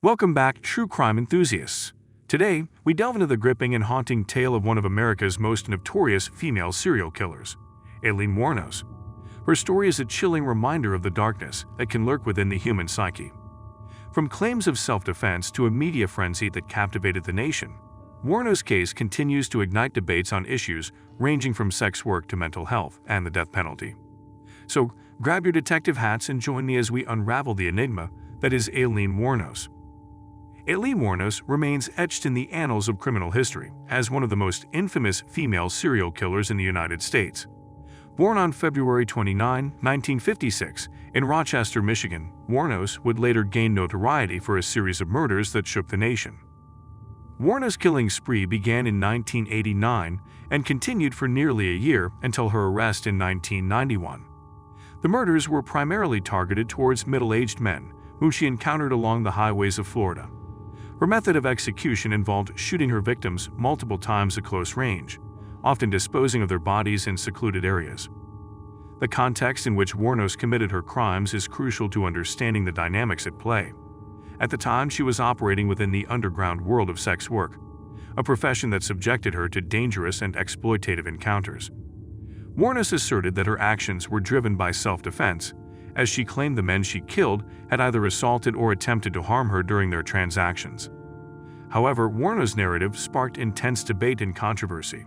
Welcome back, true crime enthusiasts. Today, we delve into the gripping and haunting tale of one of America's most notorious female serial killers, Aileen Wuornos. Her story is a chilling reminder of the darkness that can lurk within the human psyche. From claims of self-defense to a media frenzy that captivated the nation, Wuornos' case continues to ignite debates on issues ranging from sex work to mental health and the death penalty. So, grab your detective hats and join me as we unravel the enigma that is Aileen Wuornos. Aileen Wuornos remains etched in the annals of criminal history as one of the most infamous female serial killers in the United States. Born on February 29, 1956, in Rochester, Michigan, Wuornos would later gain notoriety for a series of murders that shook the nation. Wuornos' killing spree began in 1989 and continued for nearly a year until her arrest in 1991. The murders were primarily targeted towards middle-aged men whom she encountered along the highways of Florida. Her method of execution involved shooting her victims multiple times at close range, often disposing of their bodies in secluded areas. The context in which Wuornos committed her crimes is crucial to understanding the dynamics at play. At the time, she was operating within the underground world of sex work, a profession that subjected her to dangerous and exploitative encounters. Wuornos asserted that her actions were driven by self-defense, as she claimed the men she killed had either assaulted or attempted to harm her during their transactions. However, Wuornos' narrative sparked intense debate and controversy.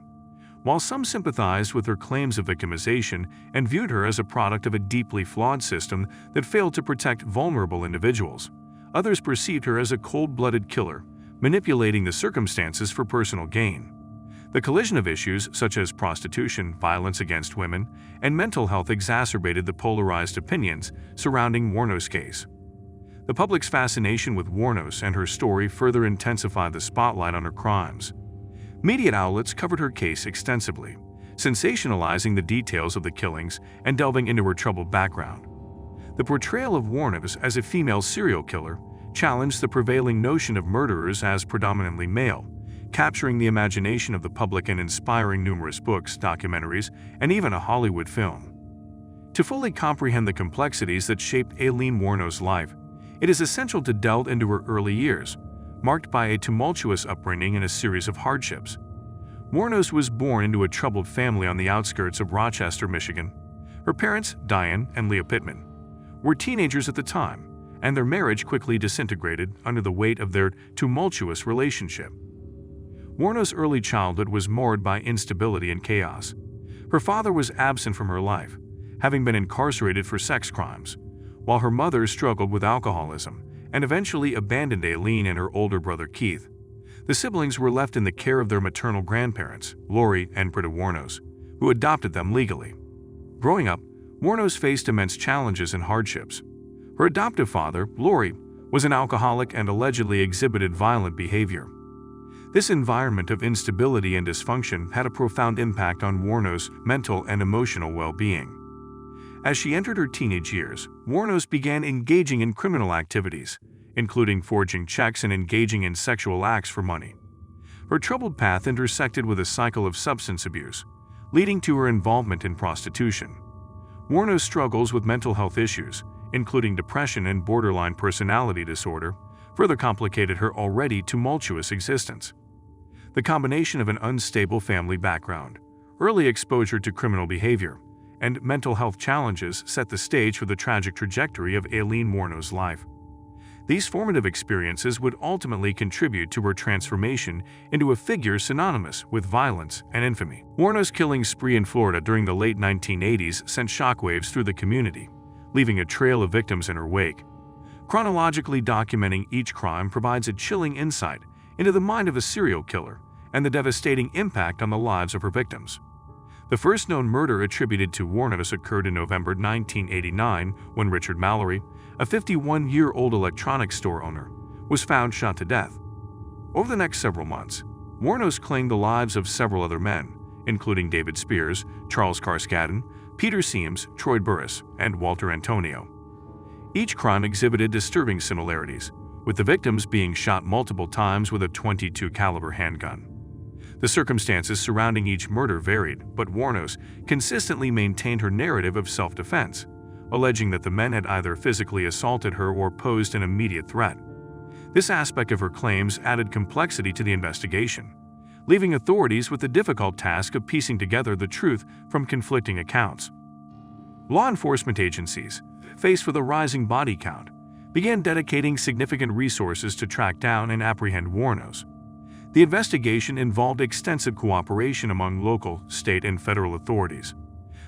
While some sympathized with her claims of victimization and viewed her as a product of a deeply flawed system that failed to protect vulnerable individuals, others perceived her as a cold-blooded killer, manipulating the circumstances for personal gain. The collision of issues such as prostitution, violence against women, and mental health exacerbated the polarized opinions surrounding Wuornos' case. The public's fascination with Wuornos and her story further intensified the spotlight on her crimes. Media outlets covered her case extensively, sensationalizing the details of the killings and delving into her troubled background. The portrayal of Wuornos as a female serial killer challenged the prevailing notion of murderers as predominantly male, capturing the imagination of the public and inspiring numerous books, documentaries, and even a Hollywood film. To fully comprehend the complexities that shaped Aileen Wuornos' life, it is essential to delve into her early years, marked by a tumultuous upbringing and a series of hardships. Wuornos was born into a troubled family on the outskirts of Rochester, Michigan. Her parents, Diane and Leah Pittman, were teenagers at the time, and their marriage quickly disintegrated under the weight of their tumultuous relationship. Wuornos' early childhood was marred by instability and chaos. Her father was absent from her life, having been incarcerated for sex crimes, while her mother struggled with alcoholism and eventually abandoned Aileen and her older brother Keith. The siblings were left in the care of their maternal grandparents, Lori and Britta Wuornos, who adopted them legally. Growing up, Wuornos faced immense challenges and hardships. Her adoptive father, Lori, was an alcoholic and allegedly exhibited violent behavior. This environment of instability and dysfunction had a profound impact on Wuornos' mental and emotional well-being. As she entered her teenage years, Wuornos began engaging in criminal activities, including forging checks and engaging in sexual acts for money. Her troubled path intersected with a cycle of substance abuse, leading to her involvement in prostitution. Wuornos' struggles with mental health issues, including depression and borderline personality disorder, further complicated her already tumultuous existence. The combination of an unstable family background, early exposure to criminal behavior, and mental health challenges set the stage for the tragic trajectory of Aileen Wuornos' life. These formative experiences would ultimately contribute to her transformation into a figure synonymous with violence and infamy. Wuornos' killing spree in Florida during the late 1980s sent shockwaves through the community, leaving a trail of victims in her wake. Chronologically documenting each crime provides a chilling insight into the mind of a serial killer and the devastating impact on the lives of her victims. The first known murder attributed to Wuornos occurred in November 1989 when Richard Mallory, a 51-year-old electronics store owner, was found shot to death. Over the next several months, Wuornos claimed the lives of several other men, including David Spears, Charles Carskadden, Peter Seams, Troy Burris, and Walter Antonio. Each crime exhibited disturbing similarities, with the victims being shot multiple times with a .22 caliber handgun. The circumstances surrounding each murder varied, but Wuornos consistently maintained her narrative of self-defense, alleging that the men had either physically assaulted her or posed an immediate threat. This aspect of her claims added complexity to the investigation, leaving authorities with the difficult task of piecing together the truth from conflicting accounts. Law enforcement agencies, faced with a rising body count, began dedicating significant resources to track down and apprehend Wuornos. The investigation involved extensive cooperation among local, state, and federal authorities.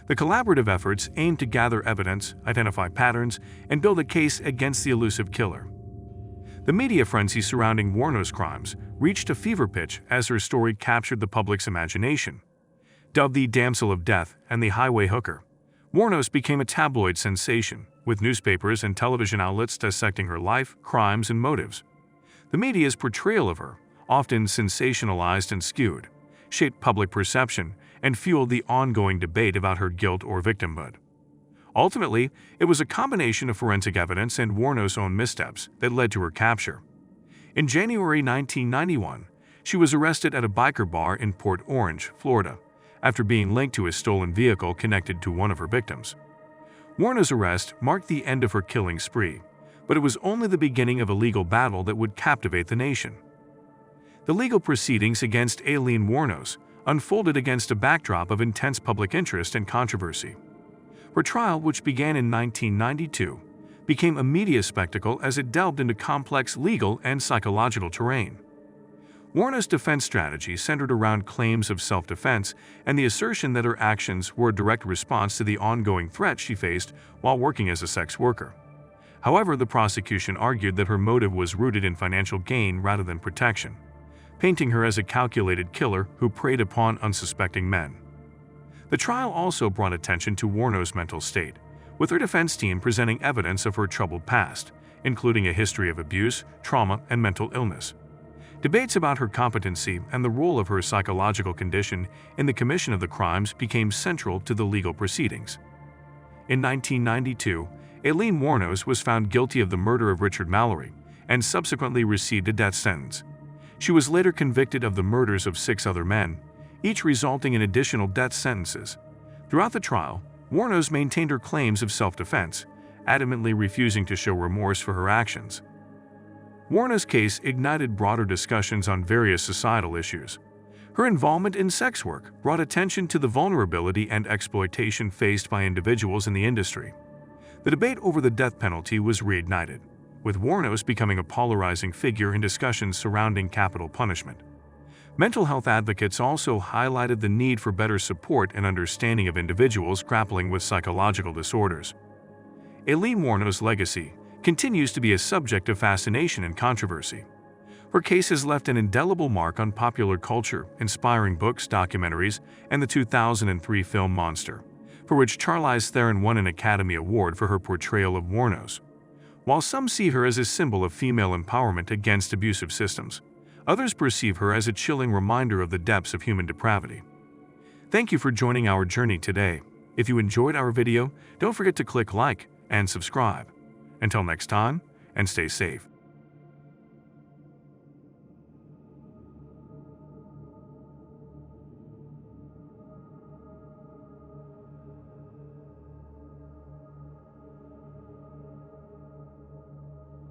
The collaborative efforts aimed to gather evidence, identify patterns, and build a case against the elusive killer. The media frenzy surrounding Wuornos' crimes reached a fever pitch as her story captured the public's imagination. Dubbed the Damsel of Death and the Highway Hooker, Wuornos became a tabloid sensation, with newspapers and television outlets dissecting her life, crimes, and motives. The media's portrayal of her, often sensationalized and skewed, shaped public perception and fueled the ongoing debate about her guilt or victimhood. Ultimately, it was a combination of forensic evidence and Wuornos' own missteps that led to her capture. In January 1991, she was arrested at a biker bar in Port Orange, Florida, after being linked to a stolen vehicle connected to one of her victims. Wuornos' arrest marked the end of her killing spree, but it was only the beginning of a legal battle that would captivate the nation. The legal proceedings against Aileen Wuornos unfolded against a backdrop of intense public interest and controversy. Her trial, which began in 1992, became a media spectacle as it delved into complex legal and psychological terrain. Wuornos' defense strategy centered around claims of self-defense and the assertion that her actions were a direct response to the ongoing threat she faced while working as a sex worker. However, the prosecution argued that her motive was rooted in financial gain rather than protection, painting her as a calculated killer who preyed upon unsuspecting men. The trial also brought attention to Wuornos' mental state, with her defense team presenting evidence of her troubled past, including a history of abuse, trauma, and mental illness. Debates about her competency and the role of her psychological condition in the commission of the crimes became central to the legal proceedings. In 1992, Aileen Wuornos was found guilty of the murder of Richard Mallory and subsequently received a death sentence. She was later convicted of the murders of 6 other men, each resulting in additional death sentences. Throughout the trial, Wuornos maintained her claims of self-defense, adamantly refusing to show remorse for her actions. Wuornos' case ignited broader discussions on various societal issues. Her involvement in sex work brought attention to the vulnerability and exploitation faced by individuals in the industry. The debate over the death penalty was reignited, with Wuornos becoming a polarizing figure in discussions surrounding capital punishment. Mental health advocates also highlighted the need for better support and understanding of individuals grappling with psychological disorders. Aileen Wuornos' legacy continues to be a subject of fascination and controversy. Her case has left an indelible mark on popular culture, inspiring books, documentaries, and the 2003 film Monster, for which Charlize Theron won an Academy Award for her portrayal of Wuornos. While some see her as a symbol of female empowerment against abusive systems, others perceive her as a chilling reminder of the depths of human depravity. Thank you for joining our journey today. If you enjoyed our video, don't forget to click like and subscribe. Until next time, and stay safe.